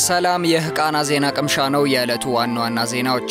ሰላም የህቃና ዜና ቅምሻ ነው የዕለቱ ዋና ዜናዎች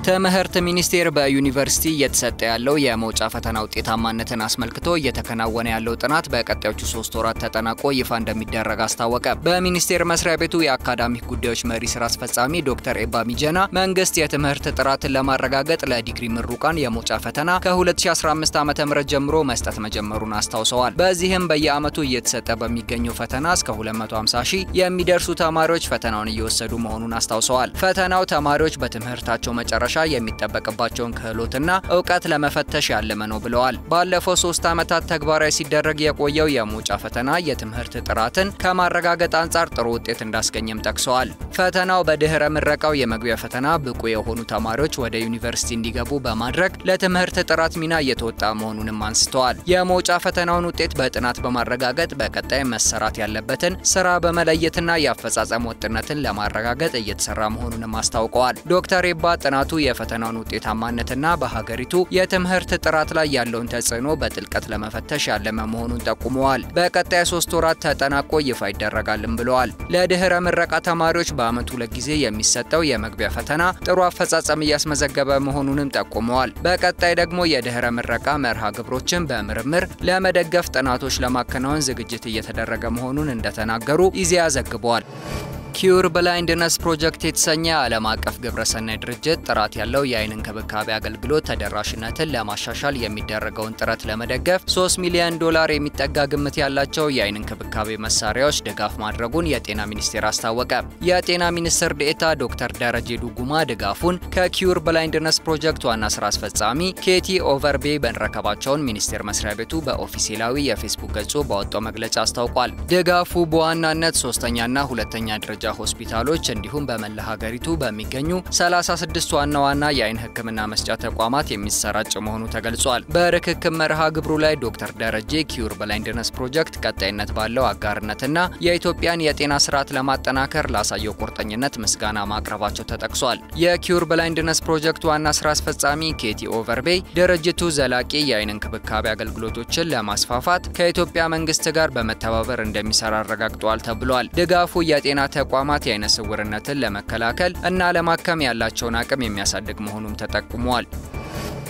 ትምህርት ሚኒስቴር በዩኒቨርሲቲ እየተሰጠ ያለው የመውጫ ፈተና ውጤታማነትን አስመልክቶ እየተከናወነ ያለው ጥናት በቀጣዮቹ 3 ወራት ተጠናቆ ይፋ እንደሚደረግ አስታወቀ። በሚኒስቴር መስሪያ ቤቱ የአካዳሚክ ጉዳዮች መሪ ስራ አስፈጻሚ ዶክተር ኤባ ሚጀና መንግስት የትምህርት ጥራትን ለማረጋገጥ ለዲግሪ ምሩቃን የመውጫ ፈተና ከ2015 ዓ.ም ጀምሮ መስጠት መጀመሩን አስታውሰዋል። በዚህም በየዓመቱ እየተሰጠ በሚገኘው ፈተና እስከ 250,000 የሚደርሱ ተማሪዎች ፈተናውን እየወሰዱ መሆኑን አስታውሰዋል። ፈተናው ተማሪዎች በትምህርታቸው መጨረሻ የሚጠበቅባቸውን ክህሎትና ዕውቀት ለመፈተሽ ያለመ ነው ብለዋል። ባለፈው 3 ዓመታት ተግባራዊ ሲደረግ የቆየው የመውጫ ፈተና የትምህርት ጥራትን ከማረጋገጥ አንጻር ጥሩ ውጤት እንዳስገኘም ጠቅሰዋል። ፈተናው በድህረ ምረቃው የመግቢያ ፈተና ብቁ የሆኑ ተማሪዎች ወደ ዩኒቨርሲቲ እንዲገቡ በማድረግ ለትምህርት ጥራት ሚና እየተወጣ መሆኑንም አንስተዋል። የመውጫ ፈተናውን ውጤት በጥናት በማረጋገጥ በቀጣይ መሰራት ያለበትን ስራ በመለየትና የአፈጻጸም ወጥነትን ለማረጋገጥ እየተሰራ መሆኑንም አስታውቀዋል። ዶክተር ኤባ ጥናቱ የፈተናውን ውጤታማነትና በሀገሪቱ የትምህርት ጥራት ላይ ያለውን ተጽዕኖ በጥልቀት ለመፈተሽ ያለመ መሆኑን ጠቁመዋል። በቀጣይ 3 ወራት ተጠናቆ ይፋ ይደረጋልም ብለዋል። ለድህረ ምረቃ ተማሪዎች በአመቱ 2 ጊዜ የሚሰጠው የመግቢያ ፈተና ጥሩ አፈጻጸም እያስመዘገበ መሆኑንም ጠቁመዋል። በቀጣይ ደግሞ የድህረ ምረቃ መርሃ ግብሮችን በምርምር ለመደገፍ ጥናቶች ለማከናወን ዝግጅት እየተደረገ መሆኑን እንደተናገሩ ኢዜአ ዘግቧል። ኪዩር ብላይንድነስ ፕሮጀክት የተሰኘ ዓለም አቀፍ ግብረሰናይ ድርጅት ጥራት ያለው የአይን እንክብካቤ አገልግሎት ተደራሽነትን ለማሻሻል የሚደረገውን ጥረት ለመደገፍ $3 ሚሊዮን የሚጠጋ ግምት ያላቸው የአይን እንክብካቤ መሳሪያዎች ድጋፍ ማድረጉን የጤና ሚኒስቴር አስታወቀ። የጤና ሚኒስትር ዴኤታ ዶክተር ደረጀ ዱጉማ ድጋፉን ከኪዩር ብላይንድነስ ፕሮጀክት ዋና ስራ አስፈጻሚ ኬቲ ኦቨርቤ በመረከባቸውን ሚኒስቴር መስሪያ ቤቱ በኦፊሴላዊ የፌስቡክ ገጹ ባወጣው መግለጫ አስታውቋል። ድጋፉ በዋናነት 3ኛና 2ኛ ደረጃ ሆስፒታሎች እንዲሁም በመላ ሀገሪቱ በሚገኙ 36 ዋና የአይን ህክምና መስጫ ተቋማት የሚሰራጭ መሆኑ ተገልጿል። በርክክብ መርሃ ግብሩ ላይ ዶክተር ደረጀ ኪዩር ብላይንድነስ ፕሮጀክት ቀጣይነት ባለው አጋርነትና የኢትዮጵያን የጤና ስርዓት ለማጠናከር ላሳየው ቁርጠኝነት ምስጋና ማቅረባቸው ተጠቅሷል። የኪዩር ብላይንድነስ ፕሮጀክት ዋና ስራ አስፈጻሚ ኬቲ ኦቨርቤ ድርጅቱ ዘላቂ የአይን እንክብካቤ አገልግሎቶችን ለማስፋፋት ከኢትዮጵያ መንግስት ጋር በመተባበር እንደሚሰራ አረጋግጧል ተብሏል። ድጋፉ የጤና ተቋማት የአይነ ስውርነትን ለመከላከል እና ለማከም ያላቸውን አቅም የሚያሳድግ መሆኑን ተጠቁሟል።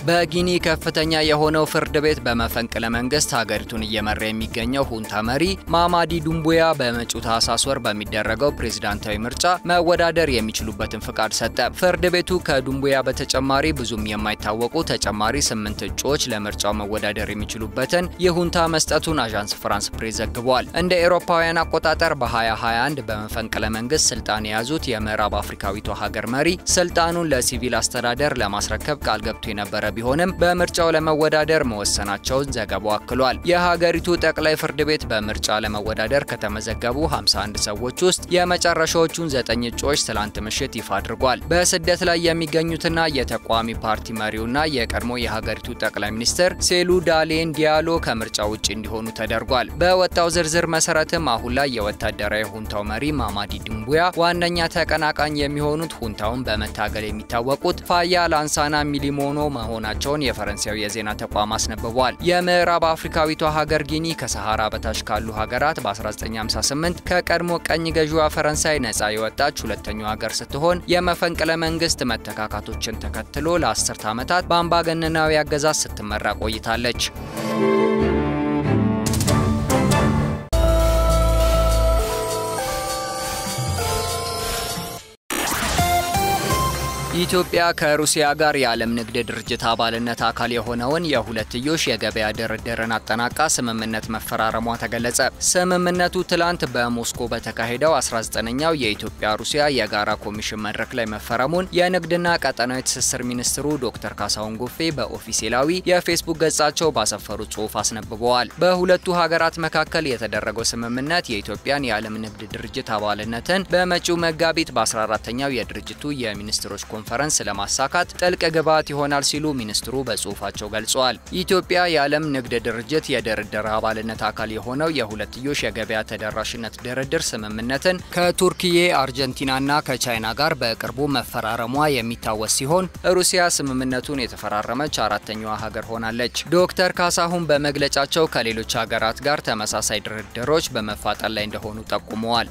በጊኒ ከፍተኛ የሆነው ፍርድ ቤት በመፈንቅለ መንግስት ሀገሪቱን እየመራ የሚገኘው ሁንታ መሪ ማማዲ ዱምቡያ በመጪው ታህሳስ ወር በሚደረገው ፕሬዝዳንታዊ ምርጫ መወዳደር የሚችሉበትን ፍቃድ ሰጠ። ፍርድ ቤቱ ከዱምቡያ በተጨማሪ ብዙም የማይታወቁ ተጨማሪ 8 እጩዎች ለምርጫው መወዳደር የሚችሉበትን የሁንታ መስጠቱን አዣንስ ፍራንስ ፕሬስ ዘግቧል። እንደ አውሮፓውያን አቆጣጠር በ2021 በመፈንቅለ መንግስት ስልጣን የያዙት የምዕራብ አፍሪካዊቷ ሀገር መሪ ስልጣኑን ለሲቪል አስተዳደር ለማስረከብ ቃል ገብቶ የነበረ ቢሆንም በምርጫው ለመወዳደር መወሰናቸውን ዘገባው አክሏል። የሀገሪቱ ጠቅላይ ፍርድ ቤት በምርጫ ለመወዳደር ከተመዘገቡ 51 ሰዎች ውስጥ የመጨረሻዎቹን 9 እጩዎች ትላንት ምሽት ይፋ አድርጓል። በስደት ላይ የሚገኙትና የተቋሚ ፓርቲ መሪውና የቀድሞ የሀገሪቱ ጠቅላይ ሚኒስትር ሴሉ ዳሌን ዲያሎ ከምርጫው ውጪ እንዲሆኑ ተደርጓል። በወጣው ዝርዝር መሰረትም አሁን ላይ የወታደራዊ ሁንታው መሪ ማማዲ ዱምቡያ ዋነኛ ተቀናቃኝ የሚሆኑት ሁንታውን በመታገል የሚታወቁት ፋያ ላንሳና ሚሊሞኖ ናቸውን የፈረንሳዩ የዜና ተቋም አስነብቧል። የምዕራብ አፍሪካዊቷ ሀገር ጊኒ ከሰሃራ በታች ካሉ ሀገራት በ1958 ከቀድሞ ቀኝ ገዢዋ ፈረንሳይ ነፃ የወጣች ሁለተኛው ሀገር ስትሆን የመፈንቅለ መንግስት መተካካቶችን ተከትሎ ለ10 ዓመታት በአምባገነናዊ አገዛዝ ስትመራ ቆይታለች። ኢትዮጵያ ከሩሲያ ጋር የዓለም ንግድ ድርጅት አባልነት አካል የሆነውን የሁለትዮሽ የገበያ ድርድርን አጠናቃ ስምምነት መፈራረሟ ተገለጸ። ስምምነቱ ትላንት በሞስኮ በተካሄደው 19ኛው የኢትዮጵያ ሩሲያ የጋራ ኮሚሽን መድረክ ላይ መፈረሙን የንግድና ቀጠናዊ ትስስር ሚኒስትሩ ዶክተር ካሳሁን ጎፌ በኦፊሴላዊ የፌስቡክ ገጻቸው ባሰፈሩት ጽሑፍ አስነብበዋል። በሁለቱ ሀገራት መካከል የተደረገው ስምምነት የኢትዮጵያን የዓለም ንግድ ድርጅት አባልነትን በመጪው መጋቢት በ14ኛው የድርጅቱ የሚኒስትሮች ኮንፈረንስ ለማሳካት ጥልቅ ግብዓት ይሆናል ሲሉ ሚኒስትሩ በጽሁፋቸው ገልጸዋል። ኢትዮጵያ የዓለም ንግድ ድርጅት የድርድር አባልነት አካል የሆነው የሁለትዮሽ የገበያ ተደራሽነት ድርድር ስምምነትን ከቱርኪዬ፣ አርጀንቲናና ከቻይና ጋር በቅርቡ መፈራረሟ የሚታወስ ሲሆን ሩሲያ ስምምነቱን የተፈራረመች አራተኛዋ ሀገር ሆናለች። ዶክተር ካሳሁን በመግለጫቸው ከሌሎች ሀገራት ጋር ተመሳሳይ ድርድሮች በመፋጠን ላይ እንደሆኑ ጠቁመዋል።